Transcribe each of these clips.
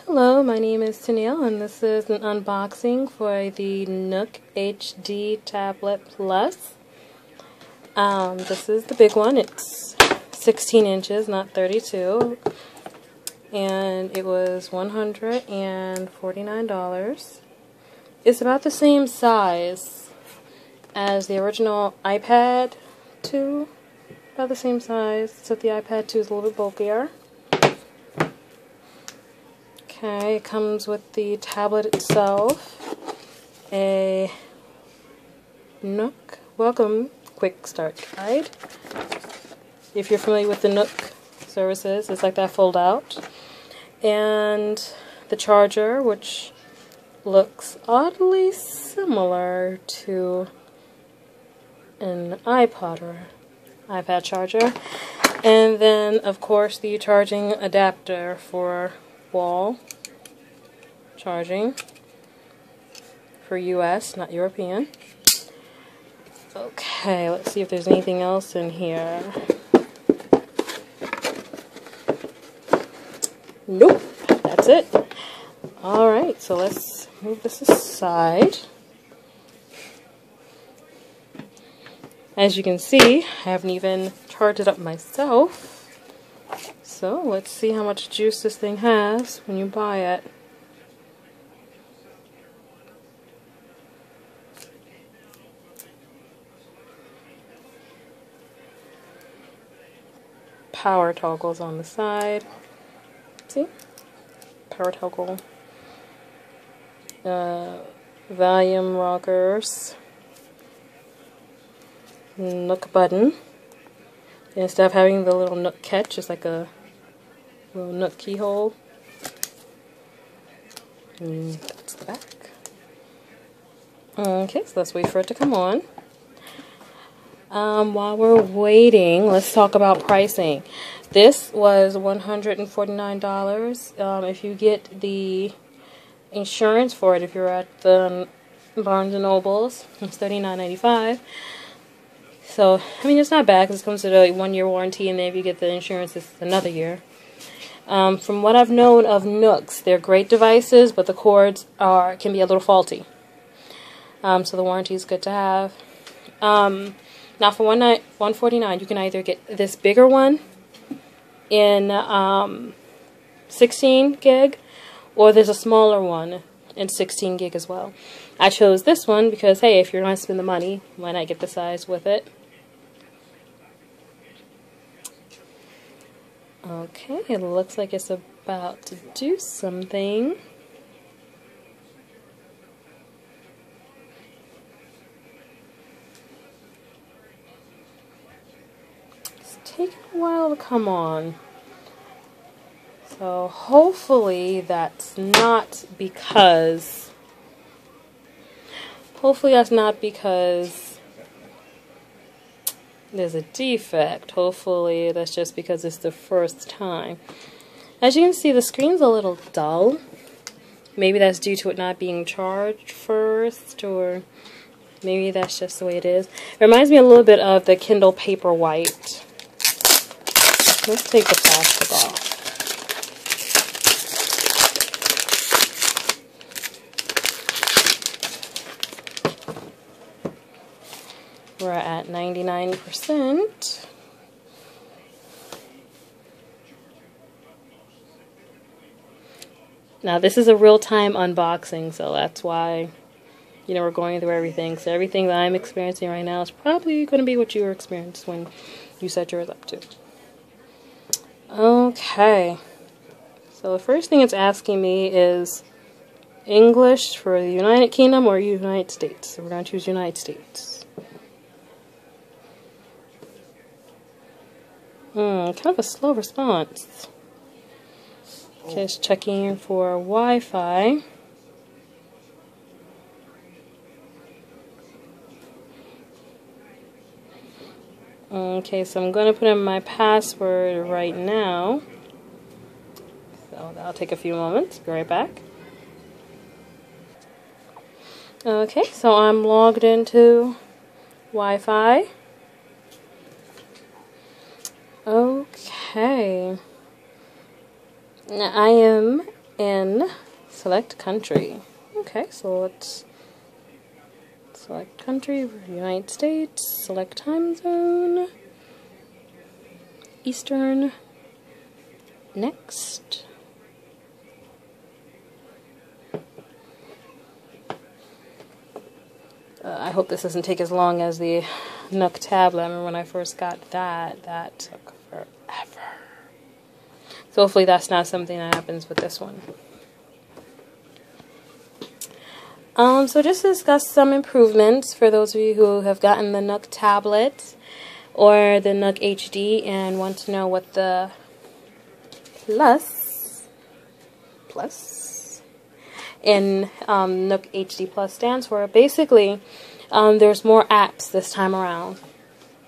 Hello, my name is Tennille, and this is an unboxing for the Nook HD Tablet Plus. This is the big one. It's 16 inches, not 32, and it was $149. It's about the same size as the original iPad 2, about the same size, except the iPad 2 is a little bit bulkier. Okay, it comes with the tablet itself, a Nook Welcome Quick Start Guide. If you're familiar with the Nook services, it's like that fold out. And the charger, which looks oddly similar to an iPod or iPad charger. And then, of course, the charging adapter for wall charging for US, not European. Okay, let's see if there's anything else in here. Nope, that's it. Alright, so let's move this aside. As you can see, I haven't even charged it up myself. So let's see how much juice this thing has when you buy it. Power toggles on the side. See? Power toggle. Volume rockers. Nook button. Instead of having the little Nook catch, it's like a little Nook keyhole. And that's the back. Okay, so let's wait for it to come on. While we're waiting, let's talk about pricing. This was $149. If you get the insurance for it, if you're at the Barnes & Nobles, it's $39.95. So, I mean, it's not bad because it comes with a 1-year warranty, and then if you get the insurance, it's another year. From what I've known of Nooks, they're great devices, but the cords can be a little faulty. So the warranty is good to have. Now for $149, you can either get this bigger one in 16 gig, or there's a smaller one in 16 gig as well. I chose this one because, hey, if you're going to spend the money, why not get the size with it? Okay, it looks like it's about to do something. It's taking a while to come on. So hopefully that's not because there's a defect. Hopefully that's just because it's the first time. As you can see, the screen's a little dull. Maybe that's due to it not being charged first, or maybe that's just the way it is. It reminds me a little bit of the Kindle Paperwhite. Let's take the plastic off. We're at 99%. Now this is a real-time unboxing, so that's why, you know, we're going through everything. So everything that I'm experiencing right now is probably going to be what you experienced when you set yours up to. Okay. So the first thing it's asking me is English for the United Kingdom or United States. So we're going to choose United States. Kind of a slow response. Okay, it's checking for Wi-Fi. Okay, so I'm going to put in my password right now. So that'll take a few moments. Be right back. Okay, so I'm logged into Wi-Fi. Okay. Now I am in select country. Okay, so let's select country, United States, select time zone, Eastern, next. I hope this doesn't take as long as the Nook tablet. I remember when I first got that, that took forever. So hopefully that's not something that happens with this one. So just to discuss some improvements for those of you who have gotten the Nook tablet or the Nook HD and want to know what the plus in Nook HD Plus stands for. Basically, there's more apps this time around.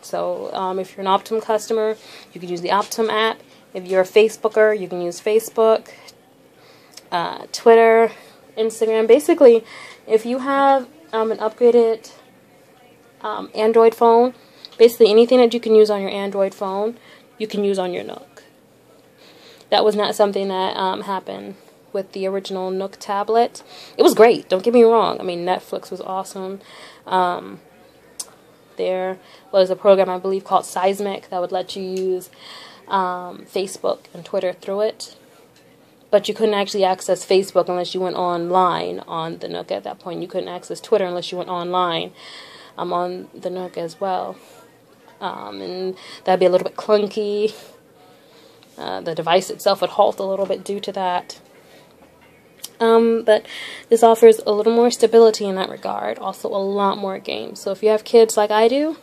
So if you're an Optum customer, you can use the Optum app. If you're a Facebooker, you can use Facebook, Twitter, Instagram. Basically, if you have an upgraded Android phone, basically anything that you can use on your Android phone, you can use on your Nook. That was not something that happened with the original Nook tablet. It was great, don't get me wrong. I mean, Netflix was awesome. There was a program, I believe, called Seismic that would let you use Facebook and Twitter through it. But you couldn't actually access Facebook unless you went online on the Nook at that point. You couldn't access Twitter unless you went online on the Nook as well. And that'd be a little bit clunky. The device itself would halt a little bit due to that. But this offers a little more stability in that regard. Also a lot more games. So if you have kids like I do,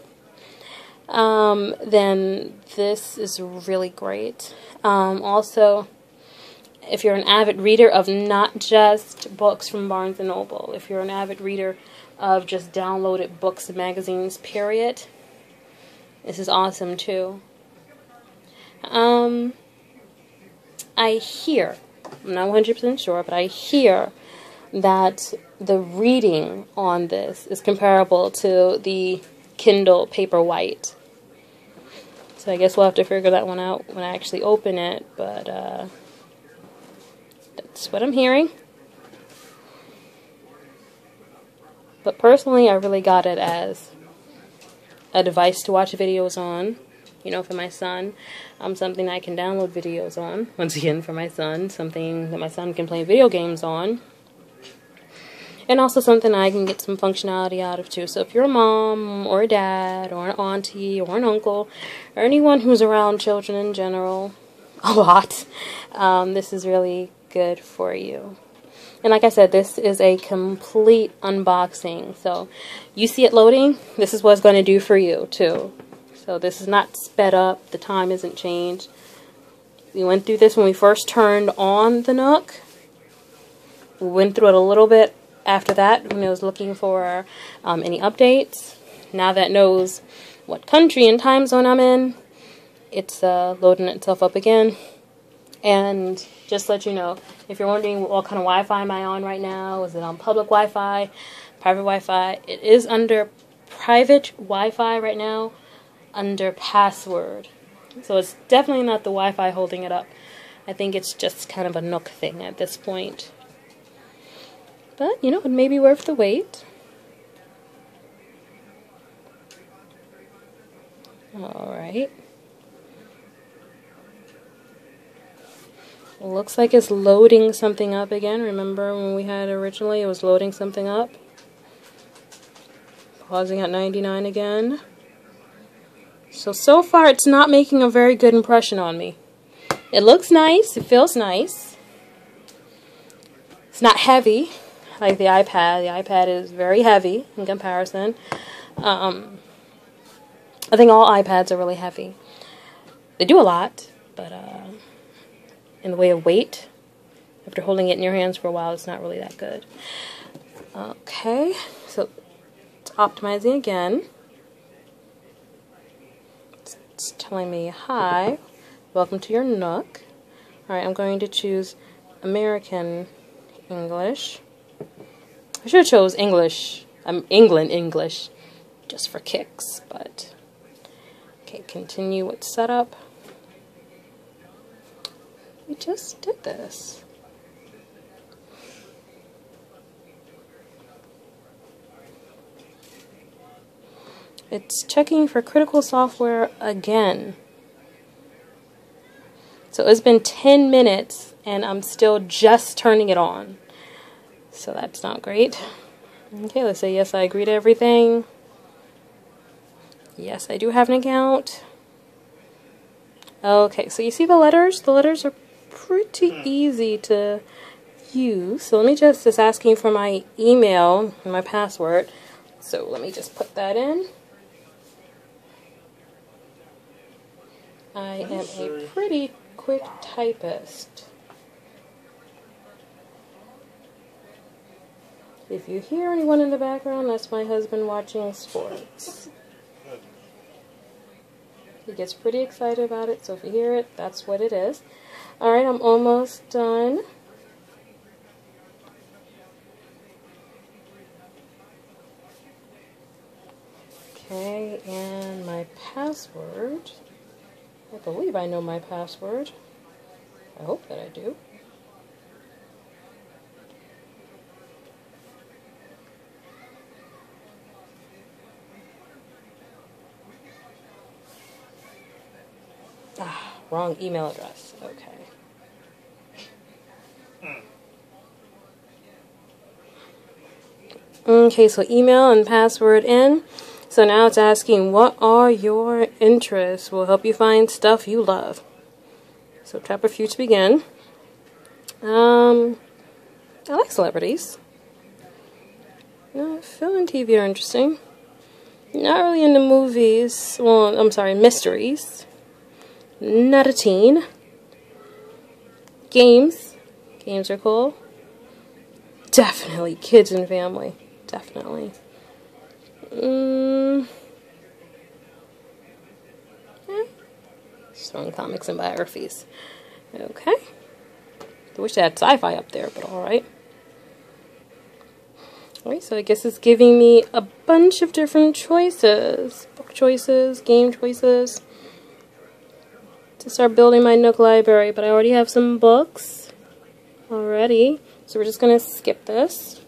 then this is really great. Also, if you're an avid reader of not just books from Barnes & Noble, if you're an avid reader of just downloaded books and magazines, period, this is awesome too. I hear, I'm not 100% sure, but I hear that the reading on this is comparable to the Kindle Paperwhite. So I guess we'll have to figure that one out when I actually open it, but that's what I'm hearing. But personally, I really got it as a device to watch videos on, you know, for my son. Something I can download videos on, once again, for my son. Something that my son can play video games on. And also something I can get some functionality out of too. So if you're a mom, or a dad, or an auntie, or an uncle, or anyone who's around children in general, a lot, this is really good for you. And like I said, this is a complete unboxing. So you see it loading, this is what it's going to do for you too. So this is not sped up, the time isn't changed. We went through this when we first turned on the Nook. We went through it a little bit after that when it was looking for any updates. Now that it knows what country and time zone I'm in, it's loading itself up again. And just to let you know, if you're wondering what kind of Wi-Fi am I on right now, is it on public Wi-Fi, private Wi-Fi? It is under private Wi-Fi right now, under password. So it's definitely not the Wi-Fi holding it up. I think it's just kind of a Nook thing at this point. But, you know, it may be worth the wait. Alright. Looks like it's loading something up again. Remember when we had originally, it was loading something up. Pausing at 99 again. So far it's not making a very good impression on me. It looks nice, it feels nice. It's not heavy like the iPad. The iPad is very heavy in comparison. I think all iPads are really heavy. They do a lot, but in the way of weight, after holding it in your hands for a while, it's not really that good. Okay, so it's optimizing again. It's telling me, hi, welcome to your Nook. Alright, I'm going to choose American English. I should have chose English, England English, just for kicks, but okay, continue with setup. We just did this. It's checking for critical software again. So it's been 10 minutes and I'm still just turning it on. So that's not great. Okay, let's say yes, I agree to everything. Yes, I do have an account. Okay, so you see the letters? The letters are pretty easy to use. So let me just, it's asking for my email and my password. So let me just put that in. I am a pretty quick typist. If you hear anyone in the background, that's my husband watching sports. He gets pretty excited about it, so if you hear it, that's what it is. Alright, I'm almost done. Okay, and my password. I believe I know my password. I hope that I do. Ah, wrong email address. Okay. Okay, so email and password in. So now it's asking, what are your interests? Will help you find stuff you love. So tap a few to begin. I like celebrities. Film and TV are interesting. Not really into movies. Well, I'm sorry, mysteries. Not a teen. Games. Games are cool. Definitely kids and family. Definitely. Strong comics and biographies. Okay. I wish I had sci-fi up there, but alright. Alright, so I guess it's giving me a bunch of different choices. Book choices, game choices. To start building my Nook library, but I already have some books already. So we're just going to skip this.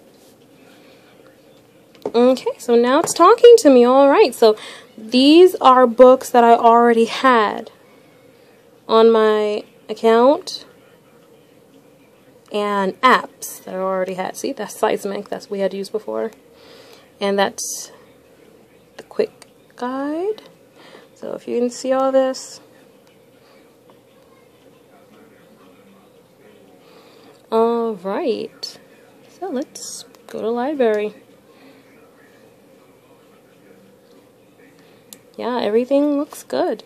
Okay, so now it's talking to me. Alright, so these are books that I already had on my account and apps that I already had. See, that's Seismic, that's what we had used before. And that's the quick guide. So if you can see all this. Alright, so let's go to library. Yeah, everything looks good.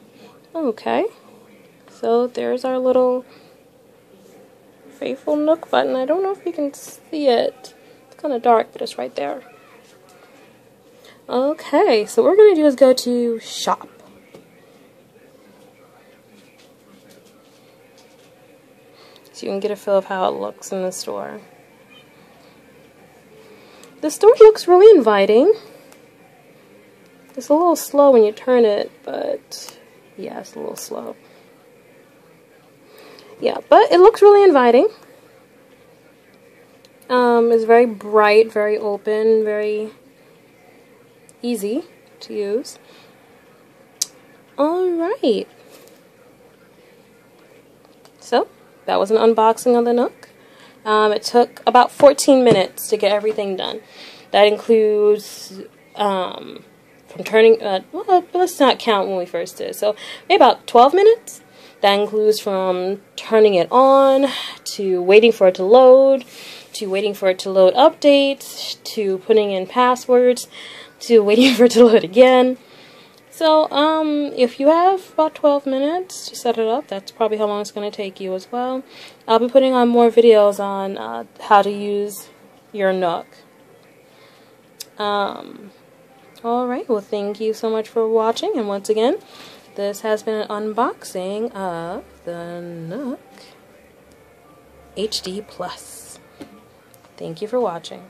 Okay, so there's our little faithful Nook button. I don't know if you can see it. It's kind of dark, but it's right there. Okay, so what we're going to do is go to shop. So you can get a feel of how it looks in the store. The store looks really inviting. It's a little slow when you turn it, but yeah, it's a little slow. Yeah, but it looks really inviting. It's very bright, very open, very easy to use. Alright. So, that was an unboxing of the Nook. It took about 14 minutes to get everything done. That includes from turning, well, let's not count when we first did. So maybe about 12 minutes. That includes from turning it on, to waiting for it to load, to waiting for it to load updates, to putting in passwords, to waiting for it to load again. So, if you have about 12 minutes to set it up, that's probably how long it's going to take you as well. I'll be putting on more videos on how to use your Nook. Alright, well thank you so much for watching, and once again, this has been an unboxing of the Nook HD Plus. Thank you for watching.